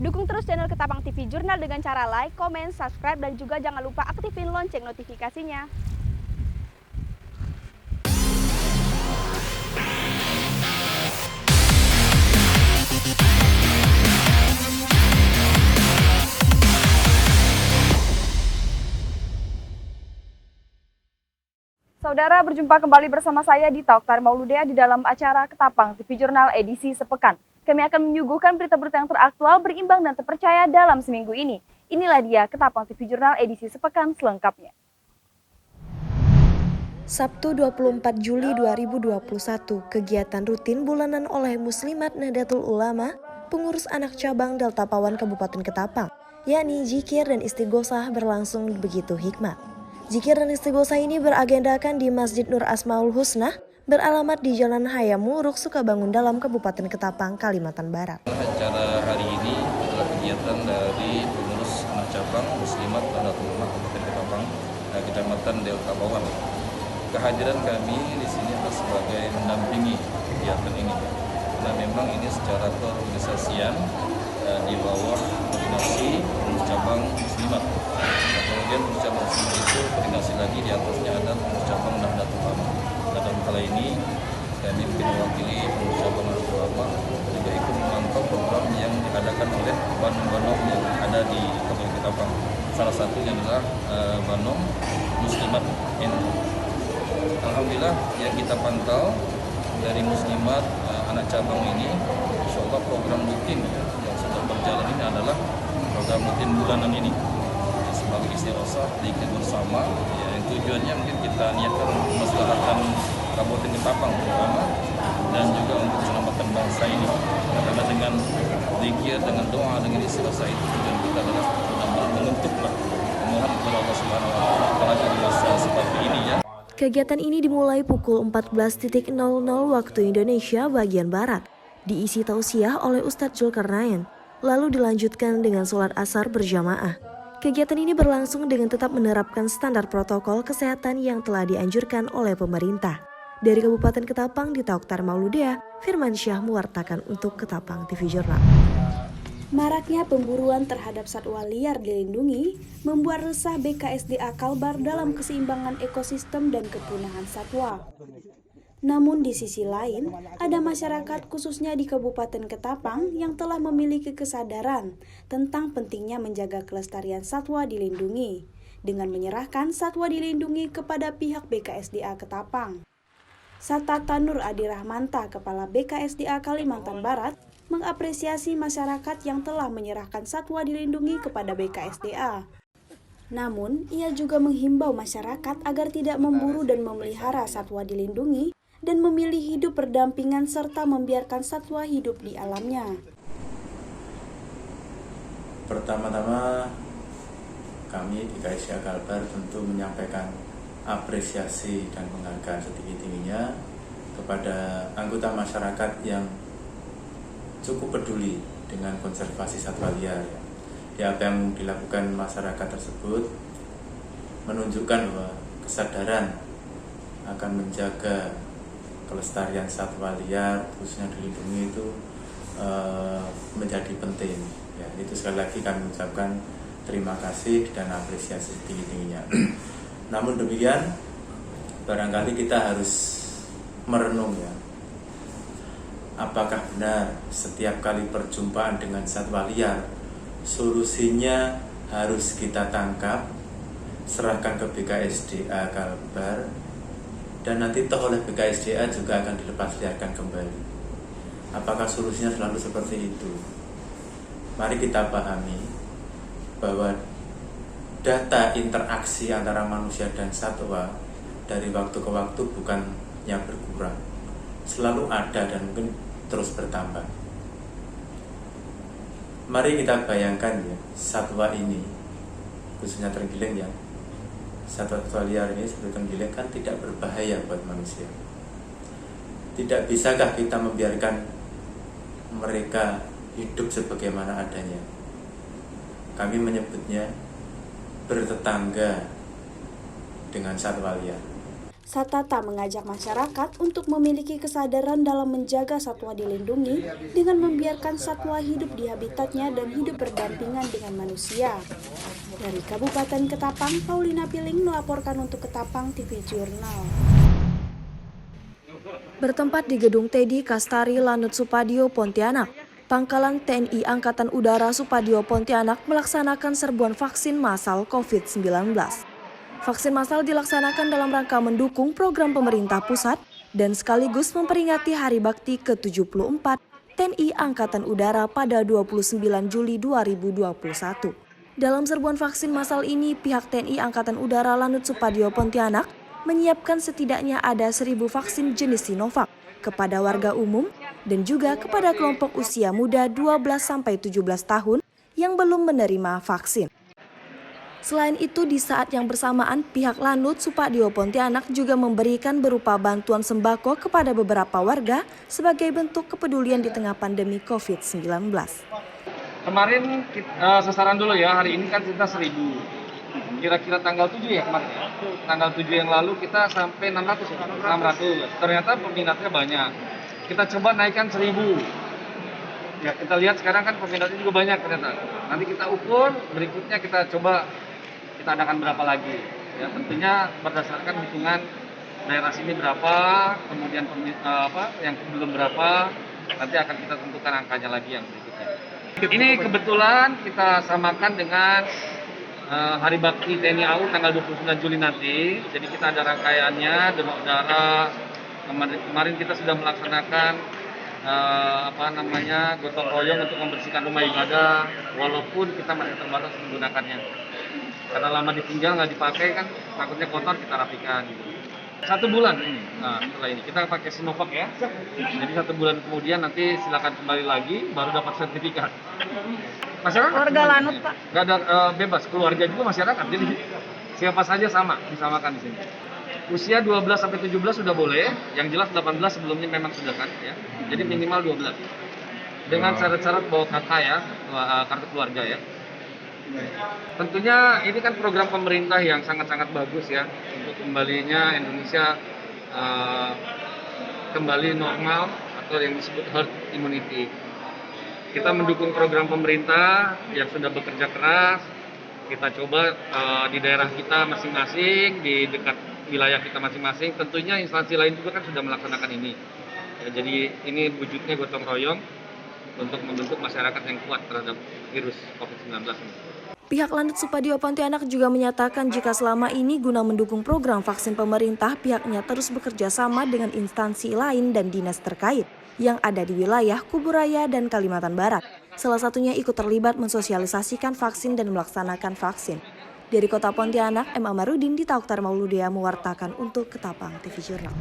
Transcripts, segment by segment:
Dukung terus channel Ketapang TV Jurnal dengan cara like, komen, subscribe, dan juga jangan lupa aktifin lonceng notifikasinya. Saudara, berjumpa kembali bersama saya di Tauktar Mauludea di dalam acara Ketapang TV Jurnal edisi sepekan. Kami akan menyuguhkan berita-berita yang teraktual, berimbang dan terpercaya dalam seminggu ini. Inilah dia Ketapang TV Jurnal edisi sepekan selengkapnya. Sabtu 24 Juli 2021, kegiatan rutin bulanan oleh Muslimat Nahdlatul Ulama, pengurus anak cabang Delta Pawan Kabupaten Ketapang, yakni zikir dan istighosah berlangsung begitu hikmat. Zikir dan istighosah ini beragendakan di Masjid Nur Asmaul Husna, beralamat di Jalan Hayam Muruk, Sukabangun Dalam, Kabupaten Ketapang, Kalimantan Barat. Acara hari ini adalah kegiatan dari pengurus anak cabang Muslimat Nahdlatul Ulama Kabupaten Ketapang, Kecamatan Delta Pawan. Kehadiran kami di sini adalah sebagai mendampingi kegiatan ini, karena memang ini secara keorganisasian di bawah koordinasi pengurus cabang Muslimat. Kemudian pengurus cabang Muslimat itu koordinasi lagi di atasnya ada pengurus cabang Nahdlatul Ulama. Dalam hal ini kami mewakili pengurus cabang Nahdlatul Ulama juga ikut memantau program yang diadakan oleh banom-banom yang ada di Kabupaten Ketapang. Salah satunya adalah banom Muslimat NU. Alhamdulillah yang kita pantau dari Muslimat anak cabang ini, insya Allah program rutin yang sudah berjalan ini adalah program rutin bulanan ini sebagai istighosah zikir bersama, yang tujuannya mungkin kita niatkan untuk kemaslahatan Kabupaten Ketapang terutama dan juga untuk keselamatan bangsa ini. Karena dengan zikir, dengan doa, dengan istighosah itu tujuan kita adalah mengutuklah memohon kepada Allah Subhanahu wa taala apalagi di masa seperti ini ya. Kegiatan ini dimulai pukul 14.00 waktu Indonesia bagian Barat, diisi tausiah oleh Ustadz Zulkarnain, lalu dilanjutkan dengan sholat asar berjamaah. Kegiatan ini berlangsung dengan tetap menerapkan standar protokol kesehatan yang telah dianjurkan oleh pemerintah. Dari Kabupaten Ketapang di Tauktar Mauludea, Firman Syah mewartakan untuk Ketapang TV Jurnal. Maraknya pemburuan terhadap satwa liar dilindungi membuat resah BKSDA Kalbar dalam keseimbangan ekosistem dan kepunahan satwa. Namun di sisi lain, ada masyarakat khususnya di Kabupaten Ketapang yang telah memiliki kesadaran tentang pentingnya menjaga kelestarian satwa dilindungi dengan menyerahkan satwa dilindungi kepada pihak BKSDA Ketapang. Satata Nur Adi Rahmanta, Kepala BKSDA Kalimantan Barat, mengapresiasi masyarakat yang telah menyerahkan satwa dilindungi kepada BKSDA. Namun, ia juga menghimbau masyarakat agar tidak memburu dan memelihara satwa dilindungi dan memilih hidup berdampingan serta membiarkan satwa hidup di alamnya. Pertama-tama, kami di BKSDA Kalbar tentu menyampaikan apresiasi dan penghargaan setinggi-tingginya kepada anggota masyarakat yang cukup peduli dengan konservasi satwa liar. Ya, apa yang dilakukan masyarakat tersebut menunjukkan bahwa kesadaran akan menjaga kelestarian satwa liar khususnya dilindungi itu menjadi penting. Ya, itu sekali lagi kami ucapkan terima kasih dan apresiasi tinggi-tingginya. Namun demikian, barangkali kita harus merenung ya. Apakah benar setiap kali perjumpaan dengan satwa liar, solusinya harus kita tangkap, serahkan ke BKSDA Kalbar, dan nanti toh oleh BKSDA juga akan dilepasliarkan kembali. Apakah solusinya selalu seperti itu? Mari kita pahami bahwa data interaksi antara manusia dan satwa dari waktu ke waktu bukannya berkurang, selalu ada dan mungkin terus bertambah. Mari kita bayangkan ya, satwa ini khususnya terenggiling ya, satwa liar ini seperti terenggiling kan tidak berbahaya buat manusia. Tidak bisakah kita membiarkan mereka hidup sebagaimana adanya? Kami menyebutnya bertetangga dengan satwa liar. Satata mengajak masyarakat untuk memiliki kesadaran dalam menjaga satwa dilindungi dengan membiarkan satwa hidup di habitatnya dan hidup berdampingan dengan manusia. Dari Kabupaten Ketapang, Paulina Piling melaporkan untuk Ketapang TV Jurnal. Bertempat di Gedung Teddy Kastari Lanut Supadio, Pontianak, Pangkalan TNI Angkatan Udara Supadio Pontianak melaksanakan serbuan vaksin massal COVID-19. Vaksin massal dilaksanakan dalam rangka mendukung program pemerintah pusat dan sekaligus memperingati Hari Bakti ke-74 TNI Angkatan Udara pada 29 Juli 2021. Dalam serbuan vaksin massal ini, pihak TNI Angkatan Udara Lanut Supadio Pontianak menyiapkan setidaknya ada 1.000 vaksin jenis Sinovac kepada warga umum dan juga kepada kelompok usia muda 12-17 tahun yang belum menerima vaksin. Selain itu, di saat yang bersamaan, pihak Lanut Supadio Pontianak juga memberikan berupa bantuan sembako kepada beberapa warga sebagai bentuk kepedulian di tengah pandemi COVID-19. Kemarin sasaran dulu ya, hari ini kan kita 1.000. Kira-kira tanggal 7 ya kemarin ya? Tanggal 7 yang lalu kita sampai 600 ya? 600. Ternyata peminatnya banyak. Kita coba naikkan 1.000. Ya, kita lihat sekarang kan peminatnya juga banyak ternyata. Nanti kita ukur, berikutnya kita coba kita adakan berapa lagi. Ya, tentunya berdasarkan hitungan daerah sini berapa, kemudian yang belum berapa, nanti akan kita tentukan angkanya lagi yang berikutnya. Ini kebetulan kita samakan dengan Hari Bakti TNI AU tanggal 29 Juli nanti. Jadi kita ada rangkaiannya, demam berdarah. Kemarin kita sudah melaksanakan gotong royong untuk membersihkan rumah ibadah, walaupun kita masih terbatas menggunakannya. Karena lama ditinggal nggak dipakai kan, takutnya kotor, kita rapikan gitu. 1 bulan ini. Nah, setelah ini kita pakai Sinovac ya. Jadi 1 bulan kemudian nanti silakan kembali lagi, baru dapat sertifikat. Masyarakat Warga Lanut, Pak? Nggak ada bebas, keluarga juga masyarakat. Jadi siapa saja sama, disamakan di sini. Usia 12-17 sudah boleh, yang jelas 18 sebelumnya memang sudah kan ya. Jadi minimal 12. Dengan syarat-syarat bawa KK ya, kartu keluarga ya. Tentunya ini kan program pemerintah yang sangat-sangat bagus ya untuk kembalinya Indonesia kembali normal atau yang disebut herd immunity. Kita mendukung program pemerintah yang sudah bekerja keras. Kita coba di daerah kita masing-masing, di dekat wilayah kita masing-masing. Tentunya instansi lain juga kan sudah melaksanakan ini. Ya, jadi ini wujudnya gotong royong untuk membentuk masyarakat yang kuat terhadap virus COVID-19 ini. Pihak Lanut Supadio Pontianak juga menyatakan jika selama ini guna mendukung program vaksin pemerintah, pihaknya terus bekerja sama dengan instansi lain dan dinas terkait yang ada di wilayah Kuburaya dan Kalimantan Barat. Salah satunya ikut terlibat mensosialisasikan vaksin dan melaksanakan vaksin. Dari Kota Pontianak, M. Amarudin di Tauktar Mauludea mewartakan untuk Ketapang TV Jurnal.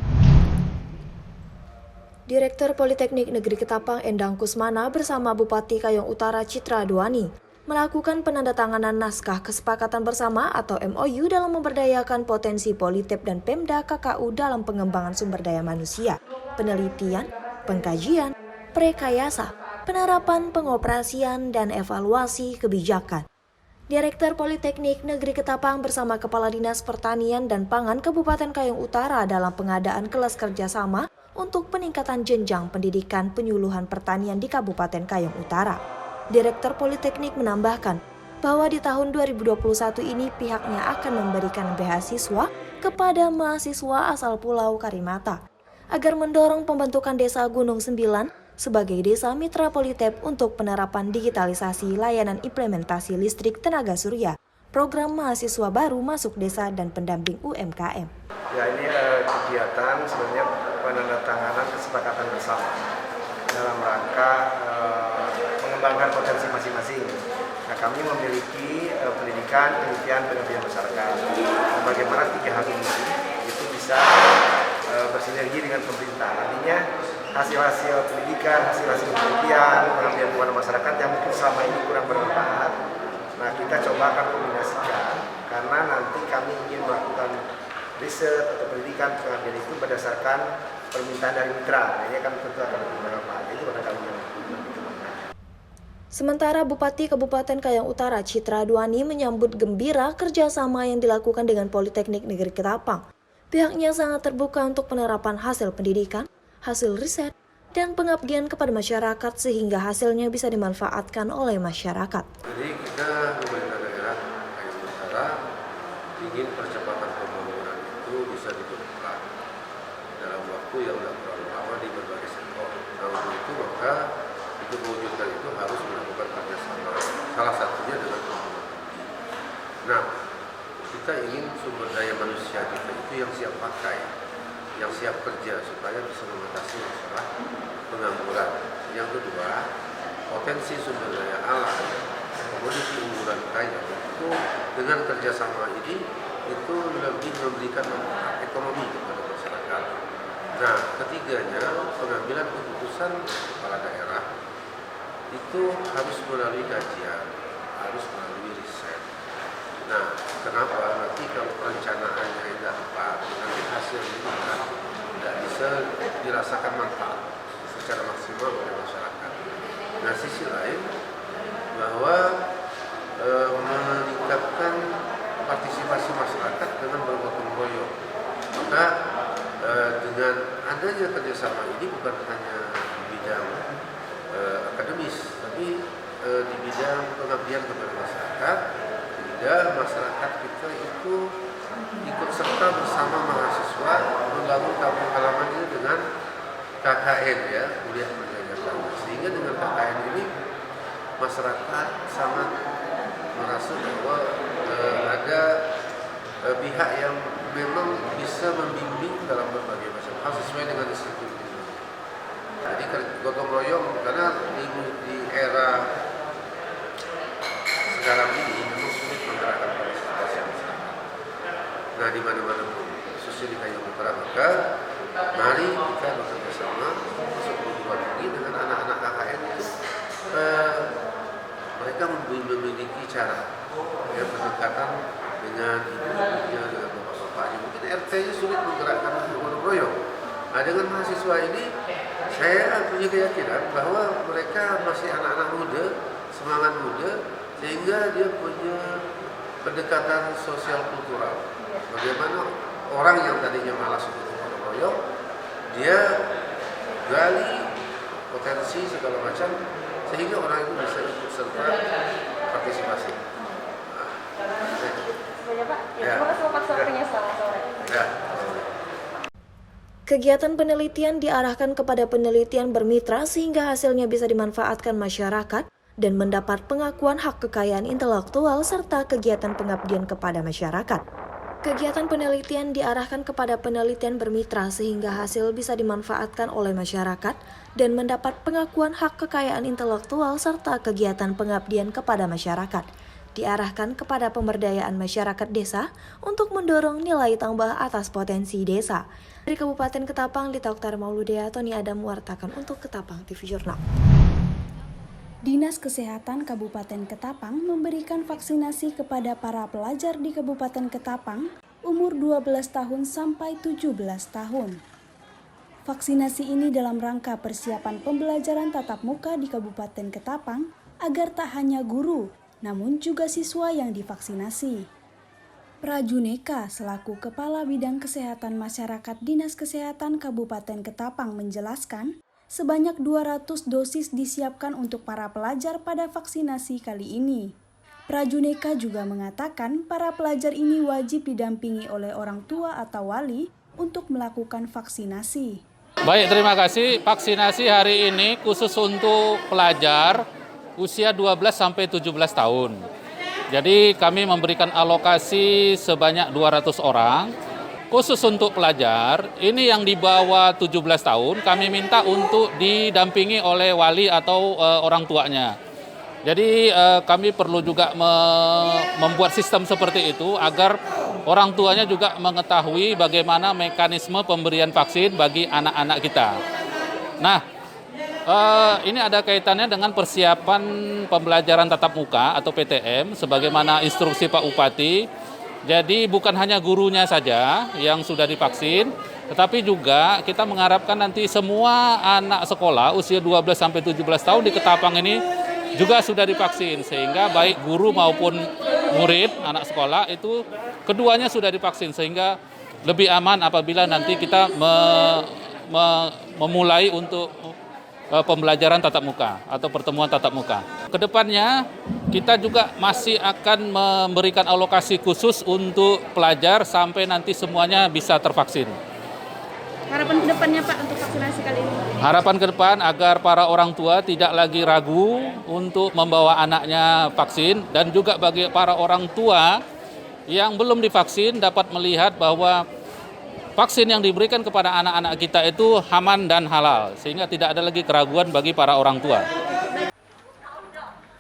Direktur Politeknik Negeri Ketapang Endang Kusmana bersama Bupati Kayong Utara Citra Duani melakukan penandatanganan naskah kesepakatan bersama atau MOU dalam memberdayakan potensi Politep dan Pemda KKU dalam pengembangan sumber daya manusia, penelitian, pengkajian, prekayasa, penerapan, pengoperasian, dan evaluasi kebijakan. Direktur Politeknik Negeri Ketapang bersama Kepala Dinas Pertanian dan Pangan Kabupaten Kayong Utara dalam pengadaan kelas kerjasama untuk peningkatan jenjang pendidikan penyuluhan pertanian di Kabupaten Kayong Utara. Direktur Politeknik menambahkan bahwa di tahun 2021 ini pihaknya akan memberikan beasiswa kepada mahasiswa asal Pulau Karimata agar mendorong pembentukan Desa Gunung Sembilan sebagai desa mitra Politep untuk penerapan digitalisasi layanan implementasi listrik tenaga surya, program mahasiswa baru masuk desa dan pendamping UMKM. Ya, ini kegiatan sebenarnya penandatanganan kesepakatan bersama dalam rangka mengembangkan potensi masing-masing. Nah, kami memiliki pendidikan, penelitian, pengabdian masyarakat. Bagaimana 3 hal ini itu bisa bersinergi dengan pemerintah. Artinya hasil-hasil pendidikan, hasil-hasil penelitian, pengabdian kepada masyarakat yang mungkin selama ini kurang bermanfaat. Nah, kita coba akan kombinasikan karena nanti kami ingin melakukan riset atau pendidikan pengabdian itu berdasarkan permintaan dari mitra. Nah, ini akan tentu akan lebih bermanfaat. Itu pada kami. Sementara Bupati Kabupaten Kayong Utara Citra Duani menyambut gembira kerjasama yang dilakukan dengan Politeknik Negeri Ketapang. Pihaknya sangat terbuka untuk penerapan hasil pendidikan, hasil riset, dan pengabdian kepada masyarakat sehingga hasilnya bisa dimanfaatkan oleh masyarakat. Jadi kita pemerintah daerah Kalimantan Utara ingin percepatan pembangunan itu bisa dipercepat dalam waktu yang tidak terlalu lama di berbagai sektor. Nah untuk itu maka untuk mewujudkan itu harus melakukan kerjasama. Salah satunya dengan pembangunan. Nah kita ingin sumber daya manusia kita itu yang siap pakai, yang siap kerja supaya bisa mengatasi masalah pengangguran. Yang kedua, potensi sumber daya alam, komoditi unggulan kaya itu dengan kerjasama ini itu lebih memberikan manfaat ekonomi kepada masyarakat. Nah, ketiganya pengambilan keputusan kepala daerah itu harus melalui kajian, harus melalui riset. Nah, kenapa? Nanti kalau perencanaannya tidak tepat, nanti hasilnya tidak bisa dirasakan manfaat secara maksimal oleh masyarakat. Nah, sisi lain bahwa meningkatkan partisipasi masyarakat dengan bergotong royong. Maka dengan adanya kerjasama ini bukan hanya di bidang akademis, tapi di bidang pengabdian kepada masyarakat. Ya, masyarakat kita itu ikut serta bersama mahasiswa membangun kampung halaman ini dengan KKN ya, kuliah kerja sama. Sehingga dengan KKN ini masyarakat sangat merasa bahwa ada pihak yang memang bisa membimbing dalam berbagai macam hal sesuai dengan instruksi. Jadi gotong royong karena di era sekarang ini menggerakkan partisipasi masyarakat. Nah, di mana-mana pun, khususnya di Kalimantan Utara, maka mari kita bekerja sama masuk perguruan tinggi dengan anak-anak KKN itu mereka memiliki cara ya, pendekatan dengan ibu-ibunya, dengan bapak-bapaknya. Mungkin RT-nya sulit menggerakkan gotong royong. Nah, dengan mahasiswa ini saya punya keyakinan bahwa mereka masih anak-anak muda, semangat muda, sehingga dia punya pendekatan sosial kultural. Bagaimana orang yang tadinya malas untuk gotong royong, dia gali potensi segala macam sehingga orang itu bisa ikut serta partisipasi. Terima kasih Pak waktunya selamat sore. Kegiatan penelitian diarahkan kepada penelitian bermitra sehingga hasilnya bisa dimanfaatkan masyarakat dan mendapat pengakuan hak kekayaan intelektual serta kegiatan pengabdian kepada masyarakat. Kegiatan penelitian diarahkan kepada penelitian bermitra sehingga hasil bisa dimanfaatkan oleh masyarakat dan mendapat pengakuan hak kekayaan intelektual serta kegiatan pengabdian kepada masyarakat. Diarahkan kepada pemberdayaan masyarakat desa untuk mendorong nilai tambah atas potensi desa. Dari Kabupaten Ketapang, Dita Oktar Mauludea, Tony Adam mewartakan untuk Ketapang TV Jurnal. Dinas Kesehatan Kabupaten Ketapang memberikan vaksinasi kepada para pelajar di Kabupaten Ketapang umur 12 tahun sampai 17 tahun. Vaksinasi ini dalam rangka persiapan pembelajaran tatap muka di Kabupaten Ketapang agar tak hanya guru, namun juga siswa yang divaksinasi. Prajuneka selaku Kepala Bidang Kesehatan Masyarakat Dinas Kesehatan Kabupaten Ketapang menjelaskan, sebanyak 200 dosis disiapkan untuk para pelajar pada vaksinasi kali ini. Prajuneka juga mengatakan para pelajar ini wajib didampingi oleh orang tua atau wali untuk melakukan vaksinasi. Baik, terima kasih. Vaksinasi hari ini khusus untuk pelajar usia 12 sampai 17 tahun. Jadi kami memberikan alokasi sebanyak 200 orang. Khusus untuk pelajar, ini yang di bawah 17 tahun, kami minta untuk didampingi oleh wali atau orang tuanya. Jadi kami perlu juga membuat sistem seperti itu agar orang tuanya juga mengetahui bagaimana mekanisme pemberian vaksin bagi anak-anak kita. Nah, ini ada kaitannya dengan persiapan pembelajaran tatap muka atau PTM, sebagaimana instruksi Pak Bupati. Jadi bukan hanya gurunya saja yang sudah divaksin, tetapi juga kita mengharapkan nanti semua anak sekolah usia 12 sampai 17 tahun di Ketapang ini juga sudah divaksin, sehingga baik guru maupun murid anak sekolah itu keduanya sudah divaksin, sehingga lebih aman apabila nanti kita memulai untuk pembelajaran tatap muka atau pertemuan tatap muka. Kedepannya kita juga masih akan memberikan alokasi khusus untuk pelajar sampai nanti semuanya bisa tervaksin. Harapan ke depannya Pak untuk vaksinasi kali ini? Harapan ke depan agar para orang tua tidak lagi ragu untuk membawa anaknya vaksin, dan juga bagi para orang tua yang belum divaksin dapat melihat bahwa vaksin yang diberikan kepada anak-anak kita itu aman dan halal, sehingga tidak ada lagi keraguan bagi para orang tua.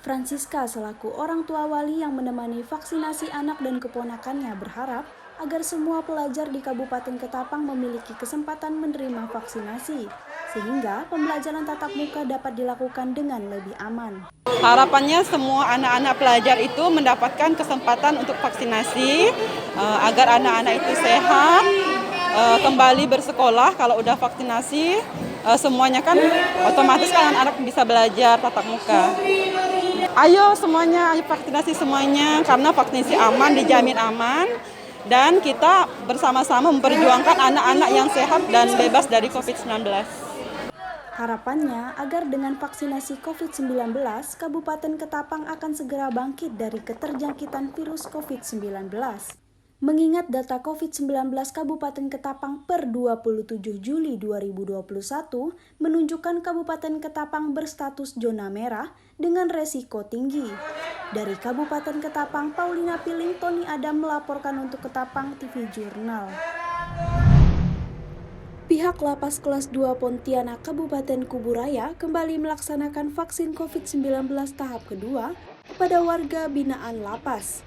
Francisca selaku orang tua wali yang menemani vaksinasi anak dan keponakannya berharap agar semua pelajar di Kabupaten Ketapang memiliki kesempatan menerima vaksinasi, sehingga pembelajaran tatap muka dapat dilakukan dengan lebih aman. Harapannya semua anak-anak pelajar itu mendapatkan kesempatan untuk vaksinasi agar anak-anak itu sehat, kembali bersekolah. Kalau udah vaksinasi semuanya kan otomatis kan anak bisa belajar tatap muka. Ayo semuanya, ayo vaksinasi semuanya, karena vaksinasi aman, dijamin aman, dan kita bersama-sama memperjuangkan anak-anak yang sehat dan bebas dari COVID-19. Harapannya agar dengan vaksinasi COVID-19, Kabupaten Ketapang akan segera bangkit dari keterjangkitan virus COVID-19. Mengingat data COVID-19 Kabupaten Ketapang per 27 Juli 2021 menunjukkan Kabupaten Ketapang berstatus zona merah dengan resiko tinggi. Dari Kabupaten Ketapang, Paulina Piling, Tony Adam melaporkan untuk Ketapang TV Jurnal. Pihak Lapas Kelas 2 Pontianak Kabupaten Kuburaya kembali melaksanakan vaksin COVID-19 tahap kedua kepada warga binaan lapas.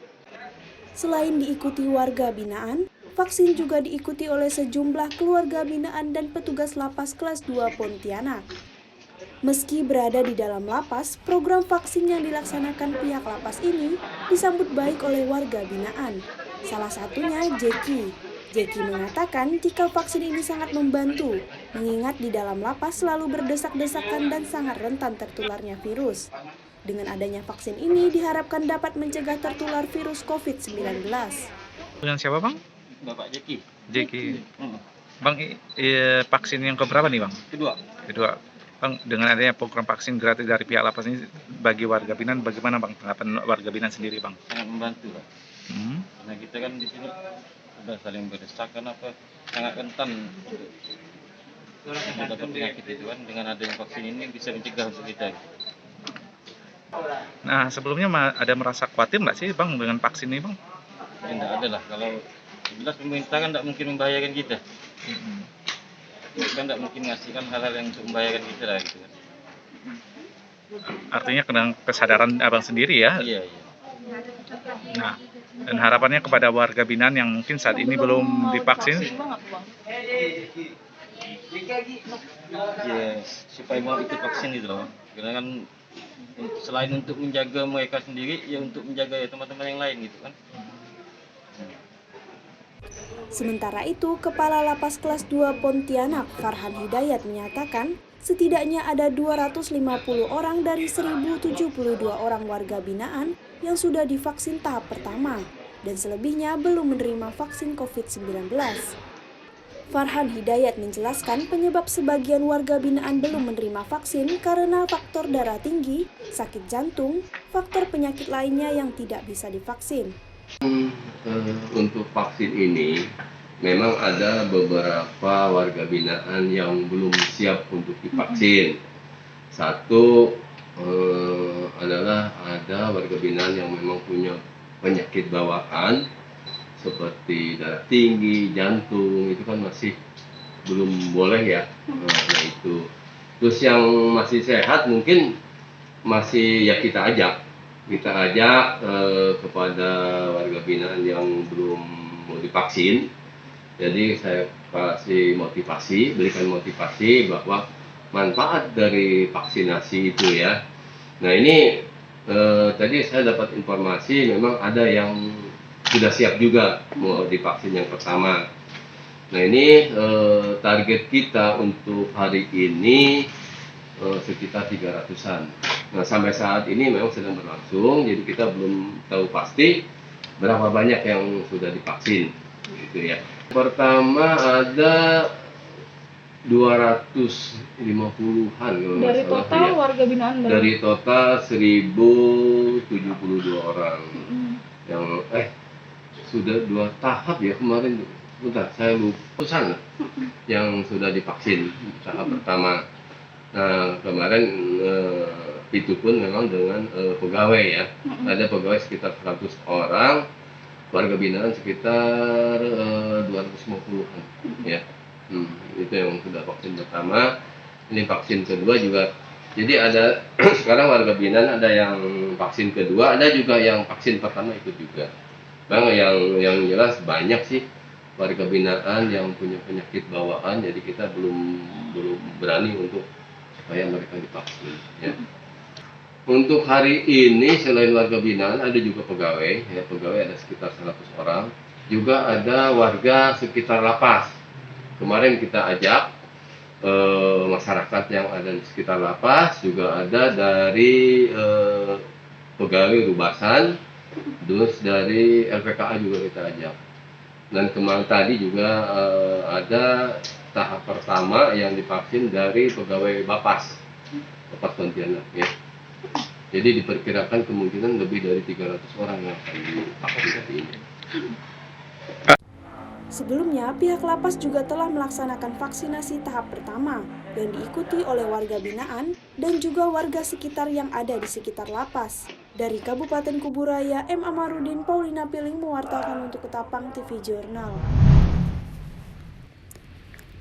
Selain diikuti warga binaan, vaksin juga diikuti oleh sejumlah keluarga binaan dan petugas Lapas Kelas 2 Pontianak. Meski berada di dalam lapas, program vaksin yang dilaksanakan pihak lapas ini disambut baik oleh warga binaan. Salah satunya Jeki. Jeki mengatakan jika vaksin ini sangat membantu, mengingat di dalam lapas selalu berdesak-desakan dan sangat rentan tertularnya virus. Dengan adanya vaksin ini diharapkan dapat mencegah tertular virus COVID-19. Dengan siapa Bang? Bapak Jeki. Jeki. Bang, vaksin yang keberapa nih Bang? Kedua. Bang, dengan adanya program vaksin gratis dari pihak lapas ini bagi warga binaan, bagaimana Bang tanggapan warga binaan sendiri Bang? Sangat membantu Pak. Nah kita kan di sini udah saling berdesakan sangat rentan untuk dapat penyakit itu kan. Dengan adanya vaksin ini bisa mencegah untuk kita. Nah, sebelumnya ada merasa khawatir nggak sih Bang dengan vaksin ini Bang? Ya, tidak ada lah, kalau jelas pemerintah kan tidak mungkin membahayakan kita. Kan tidak mungkin ngasihkan hal-hal yang untuk membahayakan kita lah gitu kan. Artinya kena kesadaran Abang sendiri ya? Iya. Nah, dan harapannya kepada warga binaan yang mungkin saat ini belum divaksin? Ya, supaya mau ikut vaksin itu loh. Karena kan selain untuk menjaga mereka sendiri, ya untuk menjaga ya teman-teman yang lain gitu kan. Sementara itu, Kepala Lapas Kelas 2 Pontianak, Farhan Hidayat menyatakan, setidaknya ada 250 orang dari 1072 orang warga binaan yang sudah divaksin tahap pertama, dan selebihnya belum menerima vaksin COVID-19. Farhan Hidayat menjelaskan penyebab sebagian warga binaan belum menerima vaksin karena faktor darah tinggi, sakit jantung, faktor penyakit lainnya yang tidak bisa divaksin. Untuk vaksin ini memang ada beberapa warga binaan yang belum siap untuk divaksin. Satu adalah ada warga binaan yang memang punya penyakit bawaan seperti darah tinggi, jantung, itu kan masih belum boleh ya. Nah itu. Terus yang masih sehat mungkin masih ya kita ajak kepada warga binaan yang belum mau divaksin. Jadi saya kasih motivasi, berikan motivasi bahwa manfaat dari vaksinasi itu ya. Nah ini tadi saya dapat informasi memang ada yang sudah siap juga mau divaksin yang pertama. Nah ini target kita untuk hari ini sekitar 300-an. Nah sampai saat ini memang sedang berlangsung, jadi kita belum tahu pasti berapa banyak yang sudah divaksin, gitu ya. Pertama ada 250-an kalau nggak Dari salah, total ya. warga binaan berapa? Dari total 1072 orang. Yang sudah 2 tahap ya kemarin. Bentar, saya lupa sana yang sudah divaksin tahap pertama. Nah, kemarin itu pun memang dengan pegawai ya. Ada pegawai sekitar 100 orang, warga binaan sekitar 250-an ya. Itu yang sudah vaksin pertama. Ini vaksin kedua juga. Jadi ada sekarang warga binaan ada yang vaksin kedua, ada juga yang vaksin pertama ikut juga. Bang, yang jelas banyak sih warga binaan yang punya penyakit bawaan, jadi kita belum berani untuk supaya mereka divaksin ya. Untuk hari ini selain warga binaan ada juga pegawai ya, pegawai ada sekitar 100 orang, juga ada warga sekitar lapas. Kemarin kita ajak masyarakat yang ada di sekitar lapas, juga ada dari pegawai rubasan, terus dari LPKA juga kita ajak. Dan kemarin tadi juga ada tahap pertama yang divaksin dari pegawai Bapas Pontianak ya. Jadi diperkirakan kemungkinan lebih dari 300 orang yang akan divaksin hari ini. Sebelumnya, pihak lapas juga telah melaksanakan vaksinasi tahap pertama yang diikuti oleh warga binaan dan juga warga sekitar yang ada di sekitar lapas. Dari Kabupaten Kuburaya, M. Amarudin, Paulina Piling mewartakan untuk Ketapang TV Jurnal.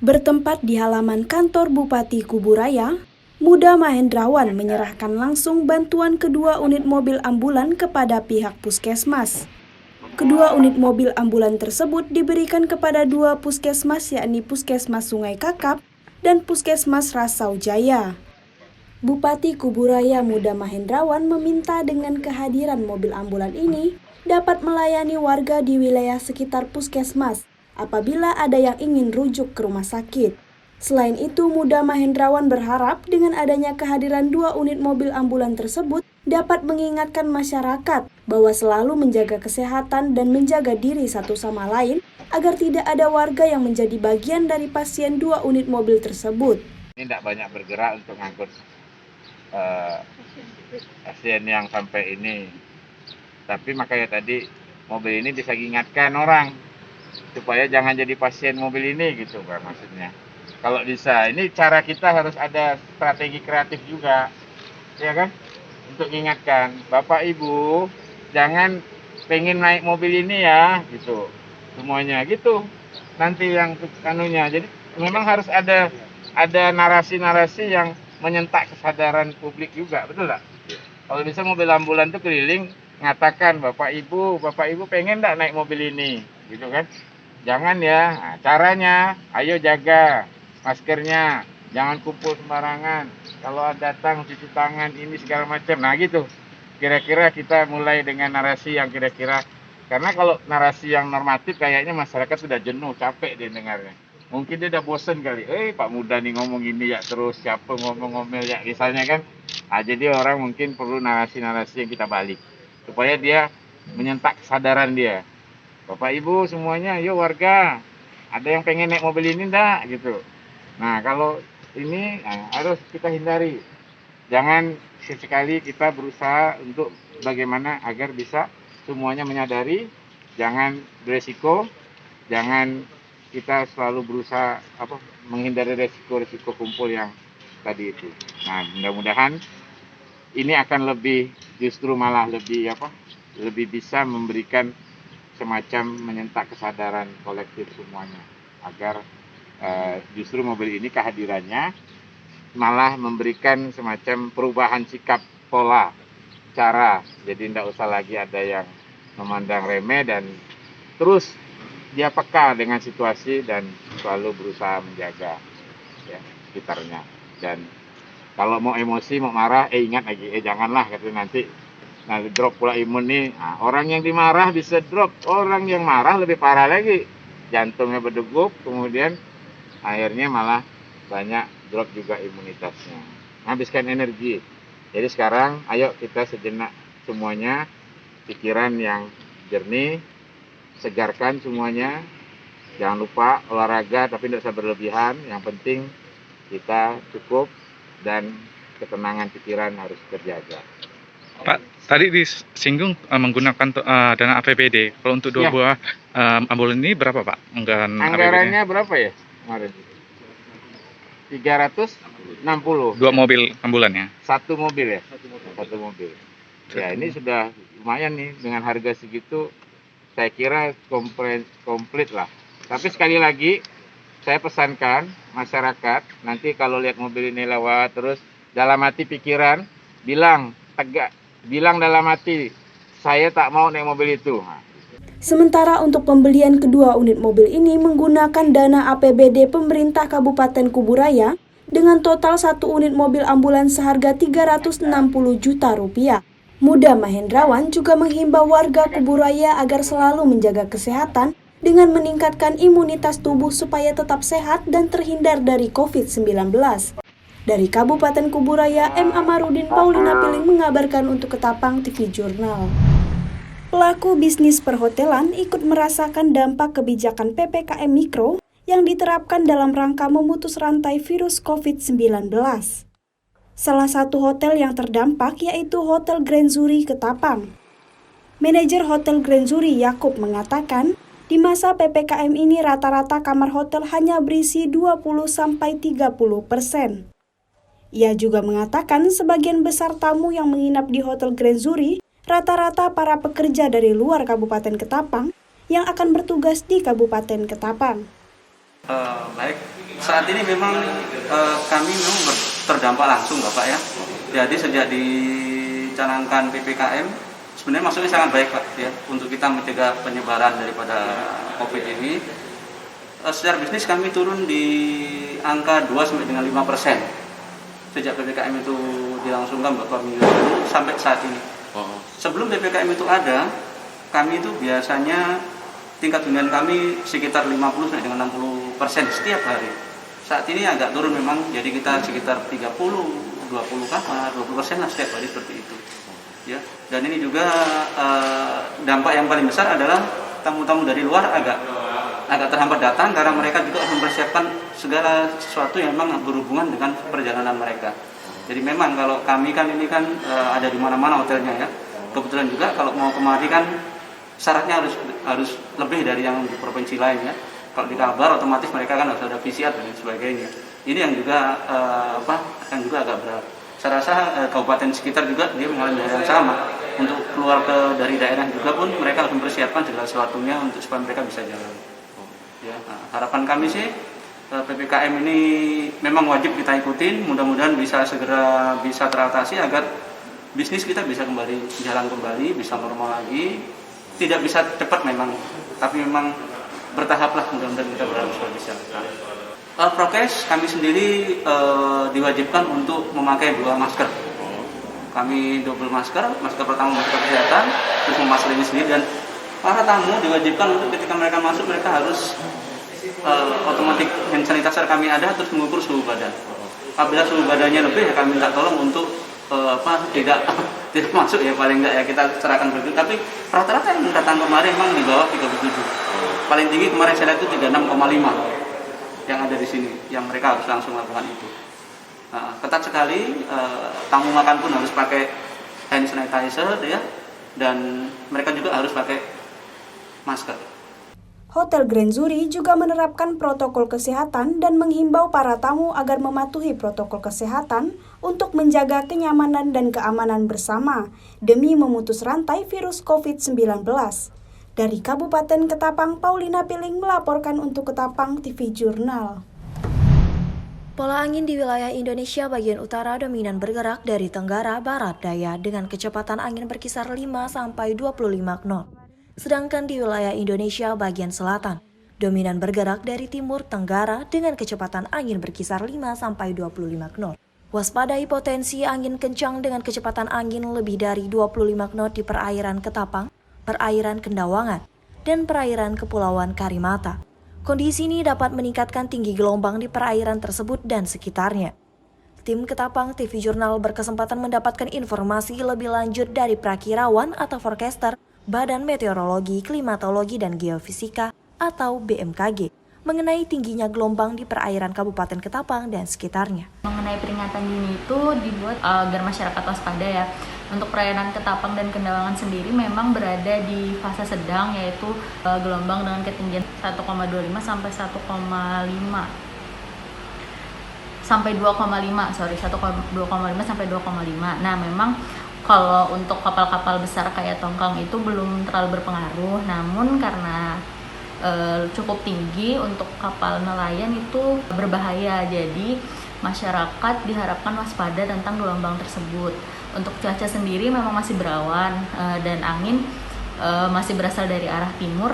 Bertempat di halaman kantor Bupati Kuburaya, Muda Mahendrawan menyerahkan langsung bantuan kedua unit mobil ambulan kepada pihak puskesmas. Kedua unit mobil ambulan tersebut diberikan kepada 2 puskesmas, yakni Puskesmas Sungai Kakap dan Puskesmas Rasau Jaya. Bupati Kuburaya Muda Mahendrawan meminta dengan kehadiran mobil ambulan ini dapat melayani warga di wilayah sekitar puskesmas apabila ada yang ingin rujuk ke rumah sakit. Selain itu, Muda Mahendrawan berharap dengan adanya kehadiran 2 unit mobil ambulan tersebut dapat mengingatkan masyarakat bahwa selalu menjaga kesehatan dan menjaga diri satu sama lain agar tidak ada warga yang menjadi bagian dari pasien 2 unit mobil tersebut. Ini tidak banyak bergerak untuk ngangkut pasien yang sampai ini. Tapi makanya tadi mobil ini bisa mengingatkan orang supaya jangan jadi pasien mobil ini gitu kan maksudnya. Kalau bisa, ini cara kita harus ada strategi kreatif juga, ya kan? Untuk mengingatkan, Bapak Ibu jangan pengen naik mobil ini ya, gitu. Semuanya gitu. Nanti yang kanunya. Jadi memang harus ada narasi-narasi yang menyentak kesadaran publik juga, betul nggak? Kalau bisa mobil ambulan itu keliling ngatakan Bapak Ibu pengen nggak naik mobil ini, gitu kan? Jangan ya. Nah, caranya, ayo jaga maskernya, jangan kumpul sembarangan. Kalau datang cuci tangan ini segala macam. Nah gitu. Kira-kira kita mulai dengan narasi yang kira-kira, karena kalau narasi yang normatif kayaknya masyarakat sudah jenuh, capek dia dengarnya. Mungkin dia udah bosen kali. Pak Muda nih ngomong ini ya terus, siapa ngomong-ngomel ya misalnya kan. Nah, jadi orang mungkin perlu narasi-narasi yang kita balik supaya dia menyentak kesadaran dia. Bapak Ibu semuanya, yuk warga, ada yang pengen naik mobil ini enggak gitu. Nah, kalau ini harus kita hindari. Jangan sekali kita berusaha untuk bagaimana agar bisa semuanya menyadari, jangan beresiko, jangan kita selalu berusaha menghindari resiko-resiko kumpul yang tadi itu. Nah, mudah-mudahan ini akan justru malah lebih bisa memberikan semacam menyentak kesadaran kolektif semuanya agar justru mobil ini kehadirannya malah memberikan semacam perubahan sikap pola cara, jadi tidak usah lagi ada yang memandang remeh dan terus dia peka dengan situasi dan selalu berusaha menjaga ya sekitarnya. Dan kalau mau emosi mau marah ingat lagi janganlah nanti drop pula imun nih. Nah, orang yang dimarah bisa drop, orang yang marah lebih parah lagi, jantungnya berdegup, kemudian akhirnya malah banyak drop juga imunitasnya, habiskan energi. Jadi sekarang ayo kita sejenak semuanya pikiran yang jernih, segarkan semuanya, Jangan lupa olahraga tapi tidak usah berlebihan. Yang penting kita cukup dan ketenangan pikiran harus terjaga. Pak, tadi disinggung menggunakan dana APBD. Kalau untuk dua buah ambulan ini berapa, Pak? Anggarannya berapa ya kemarin? 360. 2 mobil ambulannya. Satu mobil ya? Satu mobil. Ya ini sudah lumayan nih dengan harga segitu. Saya kira komplit lah. Tapi sekali lagi saya pesankan masyarakat nanti kalau lihat mobil ini lewat terus dalam hati pikiran bilang dalam hati saya tak mau naik mobil itu. Sementara untuk pembelian kedua unit mobil ini menggunakan dana APBD pemerintah Kabupaten Kuburaya dengan total 1 unit mobil ambulans seharga Rp360 juta. Muda Mahendrawan juga menghimbau warga Kuburaya agar selalu menjaga kesehatan dengan meningkatkan imunitas tubuh supaya tetap sehat dan terhindar dari COVID-19. Dari Kabupaten Kuburaya, M. Amarudin Paulina Piling mengabarkan untuk Ketapang TV Jurnal. Pelaku bisnis perhotelan ikut merasakan dampak kebijakan PPKM Mikro yang diterapkan dalam rangka memutus rantai virus COVID-19. Salah satu hotel yang terdampak yaitu Hotel Grand Zuri Ketapang. Manajer Hotel Grand Zuri Yakub mengatakan, di masa PPKM ini rata-rata kamar hotel hanya berisi 20-30%. Ia juga mengatakan sebagian besar tamu yang menginap di Hotel Grand Zuri rata-rata para pekerja dari luar Kabupaten Ketapang yang akan bertugas di Kabupaten Ketapang. Baik, saat ini memang kami memang terdampak langsung Bapak ya. Jadi sejak dicanangkan PPKM, sebenarnya maksudnya sangat baik Pak ya, untuk kita mencegah penyebaran daripada COVID ini. Secara bisnis kami turun di angka 2-5% sejak PPKM itu dilangsungkan beberapa minggu lalu sampai saat ini. Sebelum PPKM itu ada, kami itu biasanya tingkat hunian kami sekitar 50 sampai dengan 60% setiap hari. Saat ini agak turun memang, jadi kita sekitar 30, 20 kamar, 20% lah setiap hari seperti itu. Ya, dan ini juga dampak yang paling besar adalah tamu-tamu dari luar agak terhambat datang karena mereka juga mempersiapkan segala sesuatu yang memang berhubungan dengan perjalanan mereka. Jadi memang kalau kami kan ini kan ada di mana-mana hotelnya ya. Kebetulan juga kalau mau kemari kan syaratnya harus lebih dari yang di provinsi lain ya. Kalau di Kalbar otomatis mereka kan harus ada PCR dan sebagainya. Ini yang juga yang juga agak berat. Saya rasa kabupaten sekitar juga dia mengalami hal yang sama. Untuk keluar dari daerah juga pun mereka harus mempersiapkan segala sesuatunya untuk supaya mereka bisa jalan. Ya, harapan kami sih PPKM ini memang wajib kita ikutin, mudah-mudahan bisa segera bisa teratasi agar bisnis kita bisa kembali jalan kembali, bisa normal lagi. Tidak bisa cepat memang, tapi memang bertahap lah, mudah-mudahan kita berharap bisa. Prokes kami sendiri diwajibkan untuk memakai 2 masker. Kami double masker pertama masker kesehatan, terus memasker ini sendiri, dan para tamu diwajibkan untuk ketika mereka masuk mereka harus otomatis hand sanitizer kami ada terus mengukur suhu badan. Apabila suhu badannya lebih ya kami minta tolong untuk tidak masuk ya, paling enggak ya kita serahkan begitu. Tapi rata-rata yang datang kemarin memang di bawah 37. Paling tinggi kemarin saya lihat itu 36,5 yang ada di sini, yang mereka harus langsung lakukan itu. Ketat sekali, tamu makan pun harus pakai hand sanitizer ya, dan mereka juga harus pakai masker. Hotel Grand Zuri juga menerapkan protokol kesehatan dan menghimbau para tamu agar mematuhi protokol kesehatan untuk menjaga kenyamanan dan keamanan bersama demi memutus rantai virus COVID-19. Dari Kabupaten Ketapang, Paulina Piling melaporkan untuk Ketapang TV Jurnal. Pola angin di wilayah Indonesia bagian utara dominan bergerak dari tenggara barat daya dengan kecepatan angin berkisar 5-25 knot. Sedangkan di wilayah Indonesia bagian selatan, dominan bergerak dari timur tenggara dengan kecepatan angin berkisar 5-25 knot. Waspadai potensi angin kencang dengan kecepatan angin lebih dari 25 knot di perairan Ketapang, perairan Kendawangan, dan perairan Kepulauan Karimata. Kondisi ini dapat meningkatkan tinggi gelombang di perairan tersebut dan sekitarnya. Tim Ketapang TV Jurnal berkesempatan mendapatkan informasi lebih lanjut dari prakirawan atau forecaster Badan Meteorologi, Klimatologi, dan Geofisika atau BMKG mengenai tingginya gelombang di perairan Kabupaten Ketapang dan sekitarnya. Mengenai peringatan dini itu dibuat agar masyarakat waspada ya. Untuk perairan Ketapang dan Kendawangan sendiri memang berada di fase sedang, yaitu gelombang dengan ketinggian 1,25 sampai 1,5 sampai 2,5 sampai 2,5. Nah, memang kalau untuk kapal-kapal besar kayak tongkang itu belum terlalu berpengaruh, namun karena cukup tinggi untuk kapal nelayan itu berbahaya. Jadi masyarakat diharapkan waspada tentang gelombang tersebut. Untuk cuaca sendiri memang masih berawan dan angin masih berasal dari arah timur,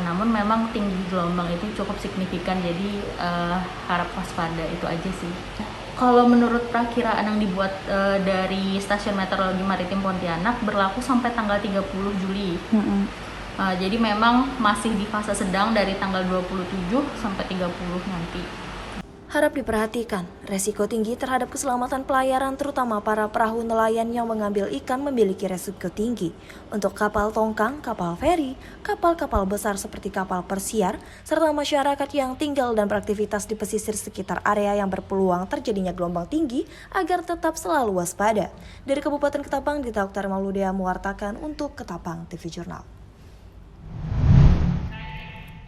namun memang tinggi gelombang itu cukup signifikan, jadi harap waspada, itu aja sih. Kalau menurut perakiraan yang dibuat dari Stasiun Meteorologi Maritim Pontianak berlaku sampai tanggal 30 Juli. Jadi memang masih di fase sedang dari tanggal 27 sampai 30 nanti. Harap diperhatikan, resiko tinggi terhadap keselamatan pelayaran terutama para perahu nelayan yang mengambil ikan memiliki resiko tinggi. Untuk kapal tongkang, kapal feri, kapal-kapal besar seperti kapal persiar, serta masyarakat yang tinggal dan beraktivitas di pesisir sekitar area yang berpeluang terjadinya gelombang tinggi agar tetap selalu waspada. Dari Kabupaten Ketapang, Dita Oktar Mauludea mewartakan untuk Ketapang TV Jurnal.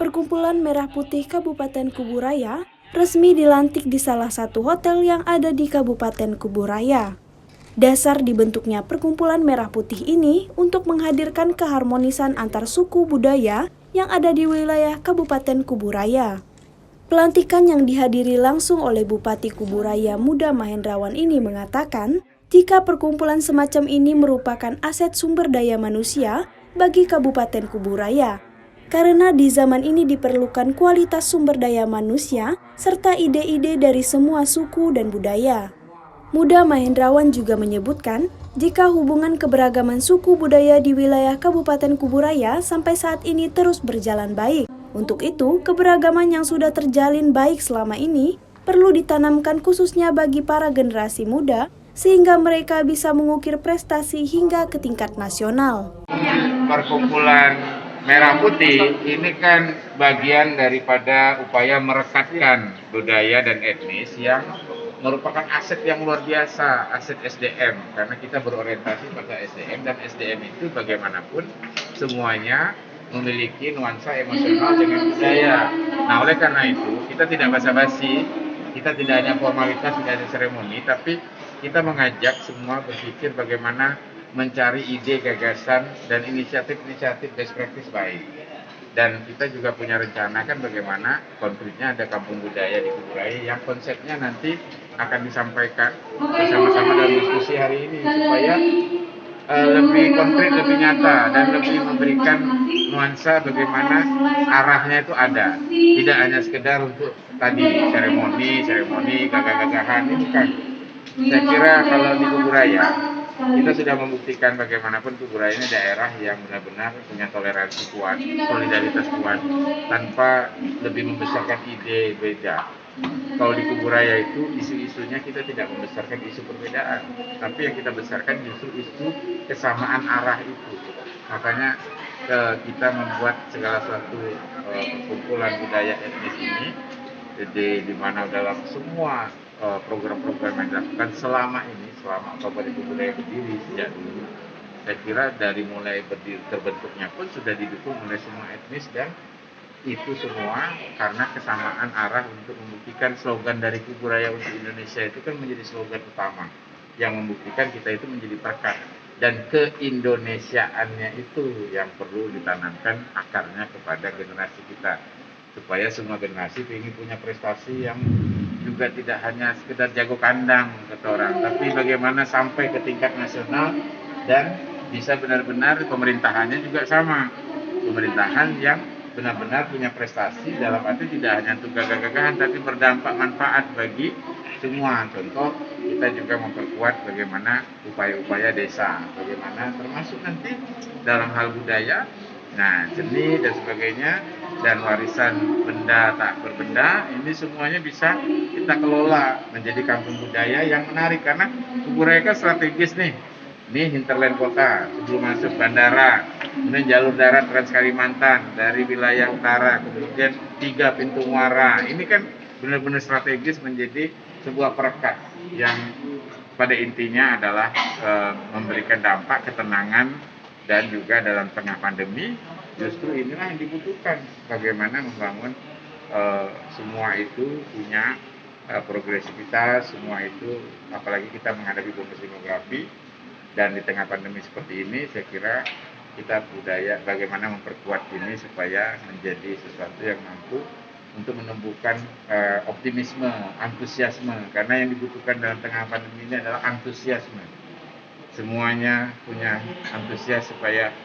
Perkumpulan Merah Putih Kabupaten Kuburaya resmi dilantik di salah satu hotel yang ada di Kabupaten Kuburaya. Dasar dibentuknya Perkumpulan Merah Putih ini untuk menghadirkan keharmonisan antar suku budaya yang ada di wilayah Kabupaten Kuburaya. Pelantikan yang dihadiri langsung oleh Bupati Kuburaya Muda Mahendrawan ini mengatakan, jika perkumpulan semacam ini merupakan aset sumber daya manusia bagi Kabupaten Kuburaya. Karena di zaman ini diperlukan kualitas sumber daya manusia serta ide-ide dari semua suku dan budaya. Muda Mahendrawan juga menyebutkan, jika hubungan keberagaman suku budaya di wilayah Kabupaten Kuburaya sampai saat ini terus berjalan baik. Untuk itu, keberagaman yang sudah terjalin baik selama ini perlu ditanamkan khususnya bagi para generasi muda, sehingga mereka bisa mengukir prestasi hingga ke tingkat nasional. Perkumpulan Merah Putih ini kan bagian daripada upaya merekatkan budaya dan etnis yang merupakan aset yang luar biasa, aset SDM, karena kita berorientasi pada SDM, dan SDM itu bagaimanapun semuanya memiliki nuansa emosional dengan budaya. Nah, oleh karena itu kita tidak basa-basi, kita tidak hanya formalitas, tidak hanya seremoni, tapi kita mengajak semua berpikir bagaimana mencari ide, gagasan, dan inisiatif-inisiatif best practice baik. Dan kita juga punya rencana kan bagaimana konkretnya ada kampung budaya di Kuburaya yang konsepnya nanti akan disampaikan bersama-sama dalam diskusi hari ini supaya lebih konkret, lebih nyata, dan lebih memberikan nuansa bagaimana arahnya itu ada. Tidak hanya sekedar untuk tadi seremoni, gagah-gagahan, ini bukan. Saya kira kalau di Kuburaya kita sudah membuktikan bagaimanapun Kuburaya ini daerah yang benar-benar punya toleransi kuat, solidaritas kuat, tanpa lebih membesarkan ide beda. Kalau di Kuburaya itu isu-isunya kita tidak membesarkan isu perbedaan, tapi yang kita besarkan justru isu kesamaan arah itu. Makanya kita membuat segala suatu kumpulan budaya etnis ini di mana dalam semua program-program yang dilakukan selama Kabupaten Kuburaya berdiri sejak dulu, saya kira dari mulai terbentuknya pun sudah didukung oleh semua etnis, dan itu semua karena kesamaan arah untuk membuktikan slogan dari Kuburaya untuk Indonesia itu kan menjadi slogan utama yang membuktikan kita itu menjadi perekat, dan keindonesiaannya itu yang perlu ditanamkan akarnya kepada generasi kita, supaya semua generasi ingin punya prestasi yang juga tidak hanya sekedar jago kandang kata orang, tapi bagaimana sampai ke tingkat nasional dan bisa benar-benar pemerintahannya juga sama, pemerintahan yang benar-benar punya prestasi dalam arti tidak hanya untuk gagah-gagahan tapi berdampak manfaat bagi semua. Contoh, kita juga memperkuat bagaimana upaya-upaya desa, bagaimana termasuk nanti dalam hal budaya, nah seni dan sebagainya, dan warisan benda tak berbenda, ini semuanya bisa kita kelola menjadi kampung budaya yang menarik, karena Kuburaya kan strategis nih Ini hinterland kota sebelum masuk bandara, kemudian jalur darat Trans Kalimantan dari wilayah utara, kemudian 3 pintu muara. Ini kan benar-benar strategis menjadi sebuah perekat yang pada intinya adalah memberikan dampak ketenangan, dan juga dalam tengah pandemi justru inilah yang dibutuhkan, bagaimana membangun semua itu punya progresivitas, semua itu apalagi kita menghadapi bonus demografi. Dan di tengah pandemi seperti ini, saya kira kita budaya bagaimana memperkuat ini supaya menjadi sesuatu yang mampu untuk menumbuhkan optimisme, antusiasme. Karena yang dibutuhkan dalam tengah pandemi ini adalah antusiasme. Semuanya punya antusias supaya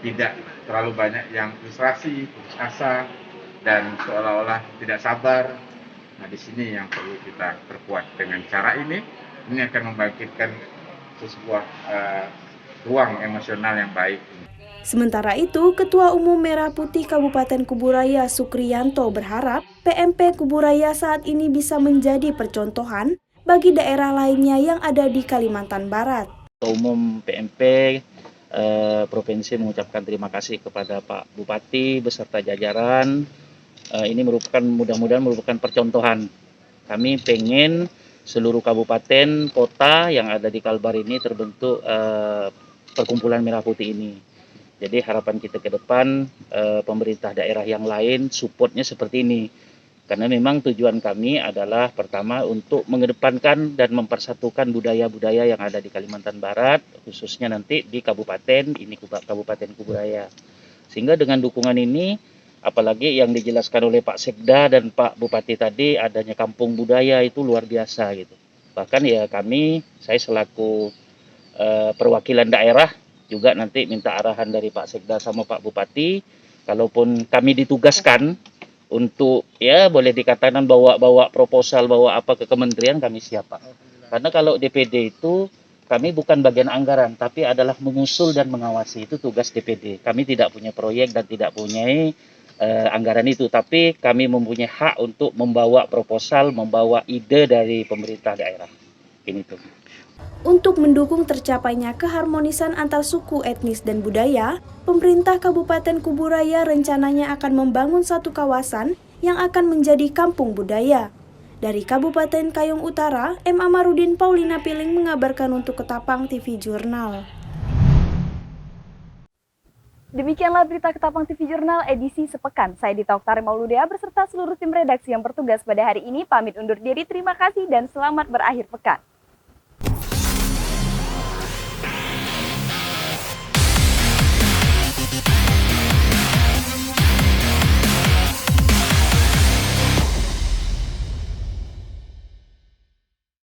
tidak terlalu banyak yang frustrasi, putus asa, dan seolah-olah tidak sabar. Nah, di sini yang perlu kita perkuat dengan cara ini akan membangkitkan sebuah ruang emosional yang baik. Sementara itu, Ketua Umum Merah Putih Kabupaten Kuburaya Sukriyanto berharap PMP Kuburaya saat ini bisa menjadi percontohan bagi daerah lainnya yang ada di Kalimantan Barat. Ketua Umum PMP Provinsi mengucapkan terima kasih kepada Pak Bupati beserta jajaran. Ini mudah-mudahan merupakan percontohan. Kami pengen seluruh kabupaten, kota yang ada di Kalbar ini terbentuk perkumpulan Merah Putih ini. Jadi harapan kita ke depan pemerintah daerah yang lain supportnya seperti ini. Karena memang tujuan kami adalah pertama untuk mengedepankan dan mempersatukan budaya-budaya yang ada di Kalimantan Barat, khususnya nanti di kabupaten ini, Kabupaten Kuburaya. Sehingga dengan dukungan ini, apalagi yang dijelaskan oleh Pak Sekda dan Pak Bupati tadi, adanya kampung budaya itu luar biasa gitu. Bahkan ya saya selaku perwakilan daerah juga nanti minta arahan dari Pak Sekda sama Pak Bupati, kalaupun kami ditugaskan untuk ya boleh dikatakan bawa proposal, bawa apa ke kementerian, kami siap Pak. Karena kalau DPD itu kami bukan bagian anggaran, tapi adalah mengusul dan mengawasi, itu tugas DPD. Kami tidak punya proyek dan tidak punya anggaran itu, tapi kami mempunyai hak untuk membawa proposal, membawa ide dari pemerintah daerah. Ini tuh. Untuk mendukung tercapainya keharmonisan antar suku, etnis, dan budaya, pemerintah Kabupaten Kuburaya rencananya akan membangun satu kawasan yang akan menjadi kampung budaya. Dari Kabupaten Kayong Utara, M. Amarudin Paulina Piling mengabarkan untuk Ketapang TV Jurnal. Demikianlah berita Ketapang TV Jurnal edisi sepekan. Saya Dita Oktari Mauludea beserta seluruh tim redaksi yang bertugas pada hari ini pamit undur diri. Terima kasih dan selamat berakhir pekan.